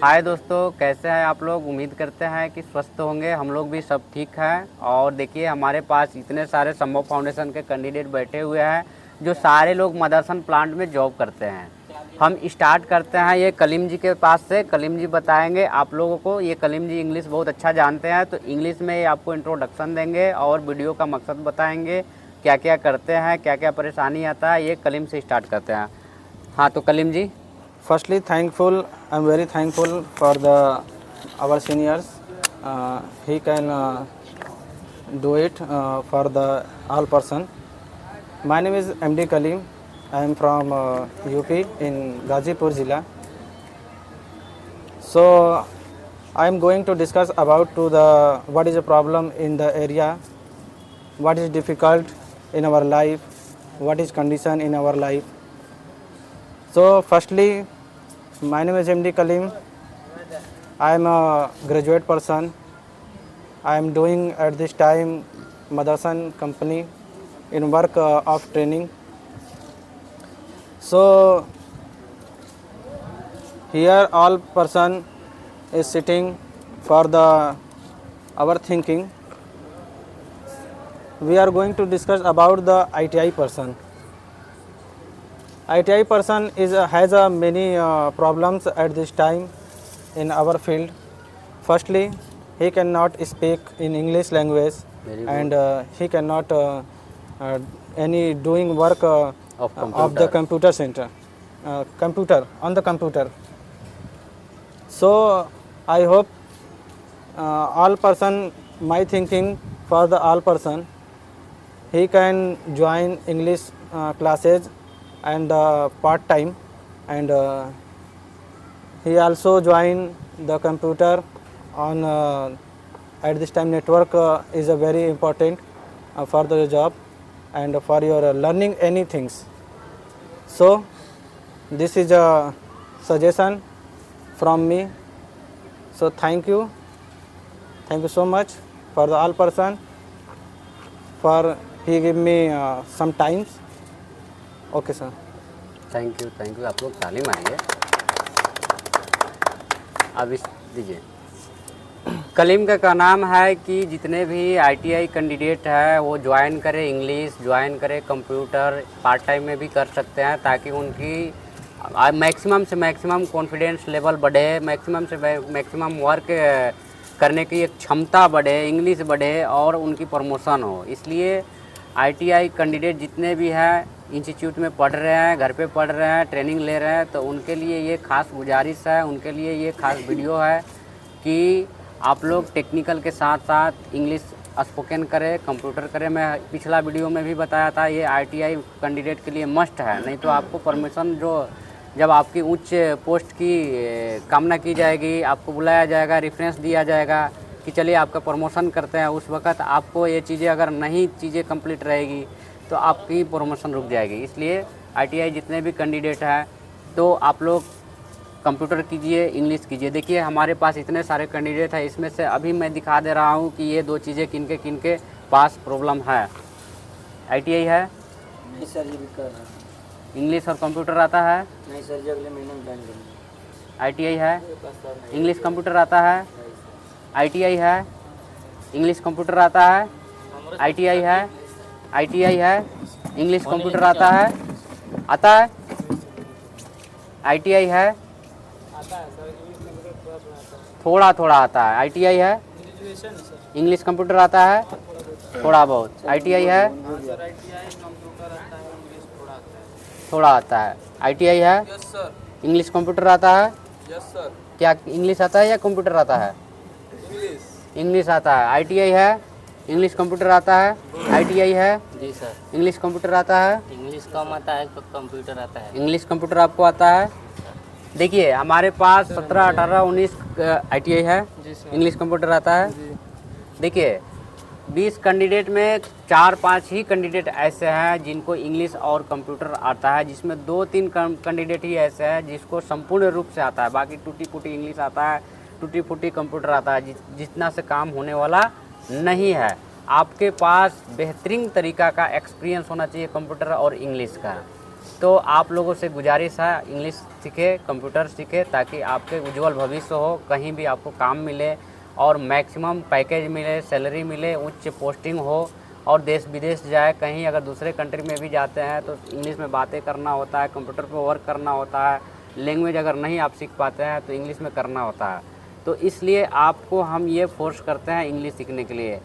हाय दोस्तों, कैसे हैं आप लोग। उम्मीद करते हैं कि स्वस्थ होंगे। हम लोग भी सब ठीक हैं। और देखिए, हमारे पास इतने सारे संभव फाउंडेशन के कैंडिडेट बैठे हुए हैं जो सारे लोग मदरसन प्लांट में जॉब करते हैं। हम स्टार्ट करते हैं ये कलीम जी के पास से। कलीम जी बताएंगे आप लोगों को। ये कलीम जी इंग्लिश बहुत अच्छा जानते हैं, तो इंग्लिश में ये आपको इंट्रोडक्शन देंगे और वीडियो का मकसद बताएंगे, क्या क्या करते हैं, क्या क्या परेशानी आता है। ये कलीम से स्टार्ट करते हैं। हाँ, तो कलीम जी। Firstly, I'm very thankful for our seniors. He can do it for the all person. My name is MD Kalim. I am from UP in Gazipur Zilla. So I am going to discuss about what is the problem in the area, what is difficult in our life, what is condition in our life. So firstly, my name is MD Kalim. I am a graduate person. I am doing at this time Madasan company in work of training. So here all person is sitting for our thinking. We are going to discuss about the ITI person. ITI person has many problems at this time in our field. Firstly, he cannot speak in English language, and he cannot any doing work of the computer center, on the computer. So I hope all person, my thinking for the all person, he can join English classes and part time, and he also join the computer on at this time network is a very important for the job and for your learning anything. So this is a suggestion from me. So thank you so much for the all person for he give me some times. Okay sir, thank you. आप लोग ताली मारिए। अब इस दीजिए। कलीम का नाम है कि जितने भी आईटीआई कैंडिडेट है वो ज्वाइन करें इंग्लिश, ज्वाइन करें कंप्यूटर, पार्ट टाइम में भी कर सकते हैं, ताकि उनकी मैक्सिमम से मैक्सिमम कॉन्फिडेंस लेवल बढ़े, मैक्सिमम से मैक्सिमम वर्क करने की एक क्षमता बढ़े, इंग्लिश बढ़े और उनकी प्रमोशन हो। इसलिए आईटीआई कैंडिडेट जितने भी हैं इंस्टीट्यूट में पढ़ रहे हैं, घर पे पढ़ रहे हैं, ट्रेनिंग ले रहे हैं, तो उनके लिए ये खास गुजारिश है, उनके लिए ये खास वीडियो है कि आप लोग टेक्निकल के साथ साथ इंग्लिश स्पोकन करें, कंप्यूटर करें। मैं पिछला वीडियो में भी बताया था, ये आईटीआई कैंडिडेट के लिए मस्ट है। नहीं तो आपको परमिशन जब आपकी उच्च पोस्ट की कामना की जाएगी, आपको बुलाया जाएगा, रेफरेंस दिया जाएगा कि चलिए आपका प्रमोशन करते हैं, उस वक्त आपको ये चीज़ें अगर नहीं चीज़ें कंप्लीट रहेगी तो आपकी प्रमोशन रुक जाएगी। इसलिए आईटीआई जितने भी कैंडिडेट हैं तो आप लोग कंप्यूटर कीजिए, इंग्लिश कीजिए। देखिए, हमारे पास इतने सारे कैंडिडेट हैं, इसमें से अभी मैं दिखा दे रहा हूँ कि ये दो चीज़ें किनके किनके पास प्रॉब्लम है। आईटीआई है? नहीं सर, ये भी कर रहा है। इंग्लिश और कंप्यूटर आता है? नहीं सर जी, अगले महीने में ज्वाइन करेंगे। आईटीआई है? इंग्लिश कंप्यूटर आता है? आईटीआई है? इंग्लिश कंप्यूटर आता है? आईटीआई है? आईटीआई है? इंग्लिश कंप्यूटर आता है? आता है? आईटीआई है? थोड़ा थोड़ा आता है। आईटीआई है? इंग्लिश कंप्यूटर आता है? थोड़ा बहुत। आईटीआई है? थोड़ा आता है। आईटीआई है? इंग्लिश कंप्यूटर आता है? क्या इंग्लिश आता है या कंप्यूटर आता है? इंग्लिश आता है। आईटीआई है? इंग्लिश कंप्यूटर आता है? आईटीआई है? जी सर। इंग्लिश कंप्यूटर आता है? इंग्लिश कम आता है तो कंप्यूटर आता है। इंग्लिश कंप्यूटर आपको आता है? देखिए, हमारे पास 17, 18, 19 आईटीआई है, इंग्लिश कंप्यूटर आता है। देखिए, 20 कैंडिडेट में 4-5 ही कैंडिडेट ऐसे हैं जिनको इंग्लिश और कंप्यूटर आता है, जिसमें 2-3 कैंडिडेट ही ऐसे हैं जिसको संपूर्ण रूप से आता है। बाकी टूटी फूटी इंग्लिश आता है, टूटी फूटी कंप्यूटर आता है, जितना से काम होने वाला नहीं है। आपके पास बेहतरीन तरीका का एक्सपीरियंस होना चाहिए कंप्यूटर और इंग्लिश का। तो तो आप लोगों से गुजारिश है इंग्लिश सीखे, कंप्यूटर सीखे, ताकि आपके उज्जवल भविष्य हो, कहीं भी आपको काम मिले और मैक्सिमम पैकेज मिले, सैलरी मिले, उच्च पोस्टिंग हो और देश विदेश जाए। कहीं अगर दूसरे कंट्री में भी जाते हैं तो इंग्लिश में बातें करना होता है, कंप्यूटर पर वर्क करना होता है। लैंग्वेज अगर नहीं आप सीख पाते हैं तो इंग्लिश में करना होता है। तो इसलिए आपको हम ये फोर्स करते हैं इंग्लिश सीखने के लिए।